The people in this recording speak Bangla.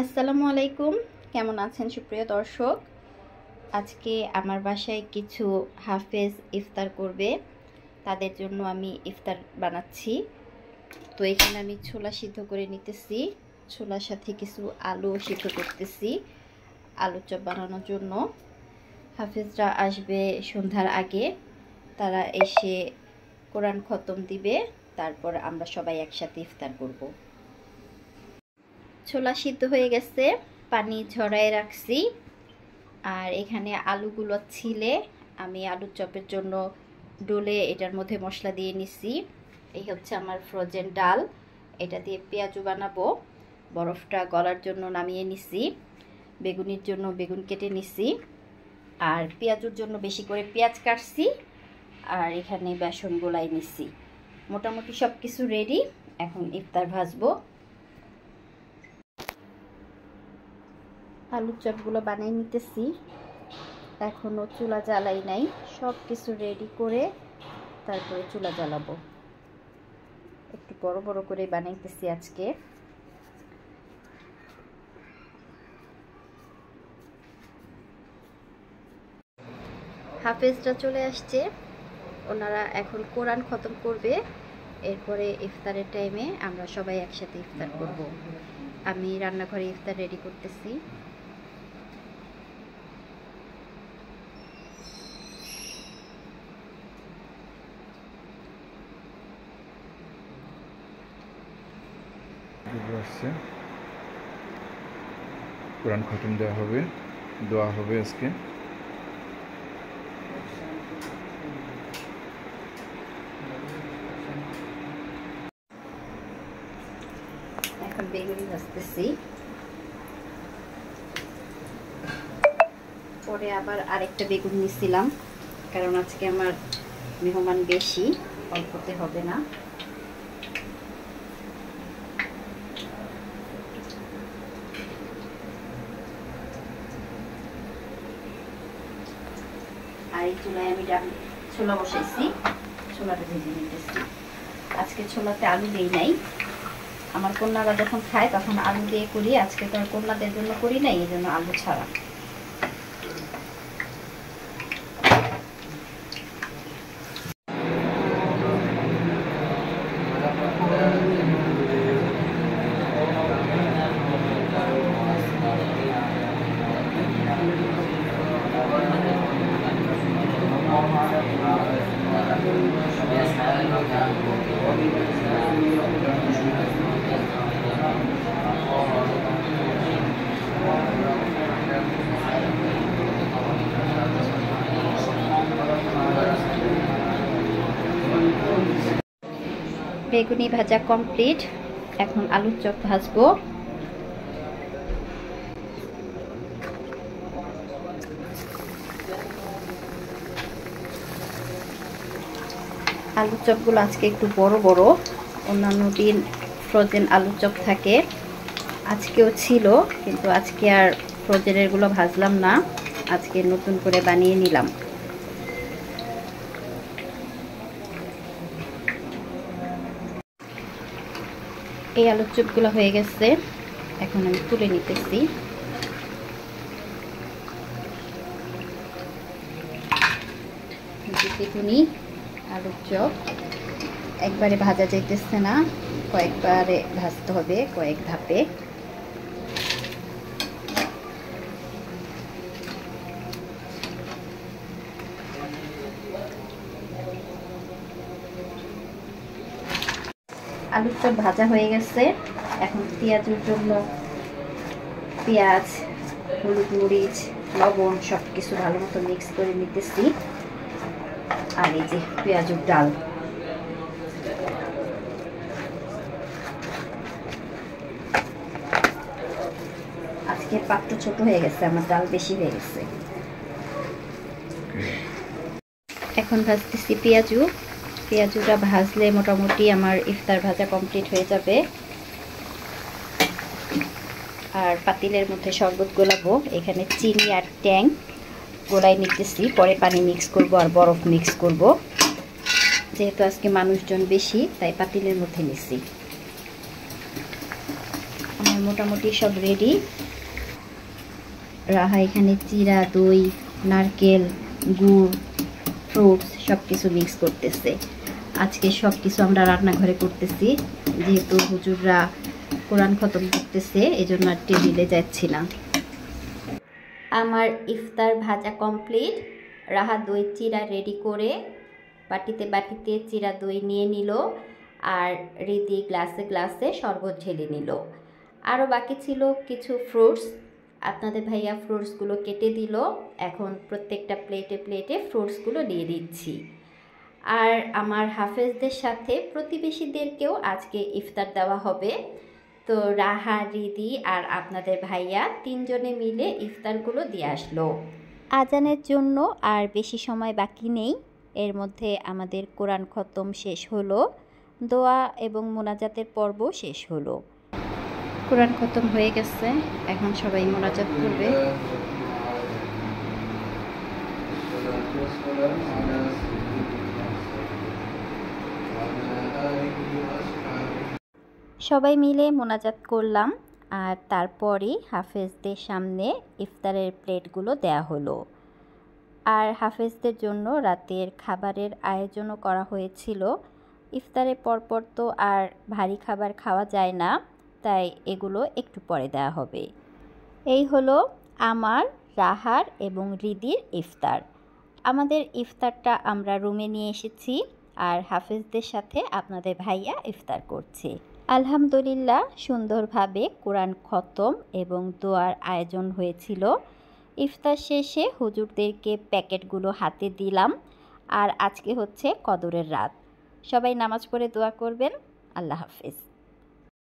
আসসালামু আলাইকুম, কেমন আছেন সুপ্রিয় দর্শক? আজকে আমার বাসায় কিছু হাফেজ ইফতার করবে, তাদের জন্য আমি ইফতার বানাচ্ছি। তো এখানে আমি ছোলা সিদ্ধ করে নিতেছি, ছোলার সাথে কিছু আলু সিদ্ধ করতেছি আলুর চপ বানানোর জন্য। হাফেজরা আসবে সন্ধ্যার আগে, তারা এসে কোরআন খতম দিবে, তারপর আমরা সবাই একসাথে ইফতার করব। ছোলা সিদ্ধ হয়ে গেছে, পানি ঝরায় রাখছি। আর এখানে আলুগুলো ছিলে আমি আলুর চপের জন্য ডোলে এটার মধ্যে মশলা দিয়ে নিছি। এই হচ্ছে আমার ফ্রোজেন ডাল, এটা দিয়ে পেঁয়াজু বানাবো। বরফটা গলার জন্য নামিয়ে নিছি, বেগুনির জন্য বেগুন কেটে নিছি, আর পেঁয়াজুর জন্য বেশি করে পেঁয়াজ কাটছি, আর এখানে বেসন গোলাই নিছি। মোটামুটি সব কিছু রেডি, এখন ইফতার ভাজবো। আলুর চপগুলো বানিয়ে নিতেছি, এখনো চুলা জ্বালাই নাই, সব কিছু রেডি করে তারপরে চুলা জ্বালাবো। একটু বড় বড় করে বানাইতেছি আজকে। হাফেজরা চলে আসছে, ওনারা এখন কোরআন খতম করবে, এরপরে ইফতারের টাইমে আমরা সবাই একসাথে ইফতার করব। আমি রান্নাঘরে ইফতার রেডি করতেছি। আসছে, কোরআন খতম দেওয়া হবে, দোয়া হবে আজকে। এখন বেগুনি ভাজতেছি, পরে আবার আরেকটা বেগুন নিছিলাম, কারণ আজকে আমার মেহমান বেশি, অল্পতে হবে না। আর এই চুলায় আমি ছোলা বসাইছি, ছোলাটা ভেজে নিতেছি। আজকে ছোলাতে আলু দেই নাই, আমার কন্যারা যখন খায় তখন আলু দিয়ে করি, আজকে তো আর কন্যাদের জন্য করি নাই, এই জন্য আলু ছাড়া। বেগুনি ভাজা কমপ্লিট, এখন আলুর চপ ভাজবো। আলুর চপগুলো আজকে একটু বড় বড়, অন্যান্য দিন ফ্রোজেন আলুর চপ থাকে, আজকেও ছিল, কিন্তু আজকে আর ফ্রোজেনেরগুলো ভাজলাম না, আজকে নতুন করে বানিয়ে নিলাম। এই আলুর চপগুলো হয়ে গেছে, এখন আমি তুলে নিতেছি। বেগুনি আলুর চপ একবারে ভাজা যাইতেছে না, কয়েকবারে ভাজতে হবে, কয়েক ধাপে। আলুর চপ ভাজা হয়ে গেছে, এখন পেঁয়াজের জন্য পেঁয়াজ, হলুদ, মরিচ, লবণ সব কিছু ভালো মতো মিক্স করে নিতেছি। আর এই যে পেঁয়াজুর ডাল, আজকের পাত্র ছোট হয়ে গেছে, আমার ডাল বেশি হয়ে গেছে। এখন ভাজতেছি পেঁয়াজু, পেঁয়াজুটা ভাজলে মোটামুটি আমার ইফতার ভাজা কমপ্লিট হয়ে যাবে। আর পাতিলের মধ্যে শরবত গোলাবো, এখানে চিনি আর ট্যাং গোলাই নিতেছি, পরে পানি মিক্স করব আর বরফ মিক্স করব। যেহেতু আজকে মানুষজন বেশি, তাই পাতিলের মধ্যে নিচ্ছি। আমার মোটামুটি সব রেডি। রাহা এখানে চিরা, দই, নারকেল, গুড়, ফ্রুটস সব কিছু মিক্স করতেছে। আজকে সব কিছু আমরা রান্নাঘরে করতেছি, যেহেতু হুজুররা কোরআন খতম করতেছে, এজন্য আর টেবিলে যাচ্ছি না। আমার ইফতার ভাজা কমপ্লিট। রাহা দই চিরা রেডি করে বাটিতে বাটিতে চিরা দই নিয়ে নিল, আর রিদি গ্লাসে গ্লাসে শরবত ঢেলে নিল। আরও বাকি ছিল কিছু ফ্রুটস, আপনাদের ভাইয়া ফ্রুটসগুলো কেটে দিল। এখন প্রত্যেকটা প্লেটে প্লেটে ফ্রুটসগুলো দিয়ে দিচ্ছি। আর আমার হাফেজদের সাথে প্রতিবেশীদেরকেও আজকে ইফতার দেওয়া হবে। তো রাহা, রিদি আর আপনাদের ভাইয়া তিনজনে মিলে ইফতারগুলো দিয়ে আসলো। আজানের জন্য আর বেশি সময় বাকি নেই, এর মধ্যে আমাদের কোরআন খতম শেষ হলো, দোয়া এবং মোনাজাতের পর্ব শেষ হলো। কোরআন খতম হয়ে গেছে, এখন সবাই মোনাজাত করবে। সবাই মিলে মোনাজাত করলাম, আর তারপরই হাফেজদের সামনে ইফতারের প্লেটগুলো দেয়া হলো। আর হাফেজদের জন্য রাতের খাবারের আয়োজনও করা হয়েছিল। ইফতারের পরপর তো আর ভারী খাবার খাওয়া যায় না, তাই এগুলো একটু পরে দেওয়া হবে। এই হলো আমার, রাহার এবং রিদির ইফতার। আমাদের ইফতারটা আমরা রুমে নিয়ে এসেছি, আর হাফেজদের সাথে আপনাদের ভাইয়া ইফতার করছে। আলহামদুলিল্লাহ, সুন্দরভাবে কোরআন খতম এবং দোয়ার আয়োজন হয়েছিল। ইফতার শেষে হুজুরদেরকে প্যাকেটগুলো হাতে দিলাম। আর আজকে হচ্ছে কদরের রাত, সবাই নামাজ পড়ে দোয়া করবেন। আল্লাহ হাফেজ।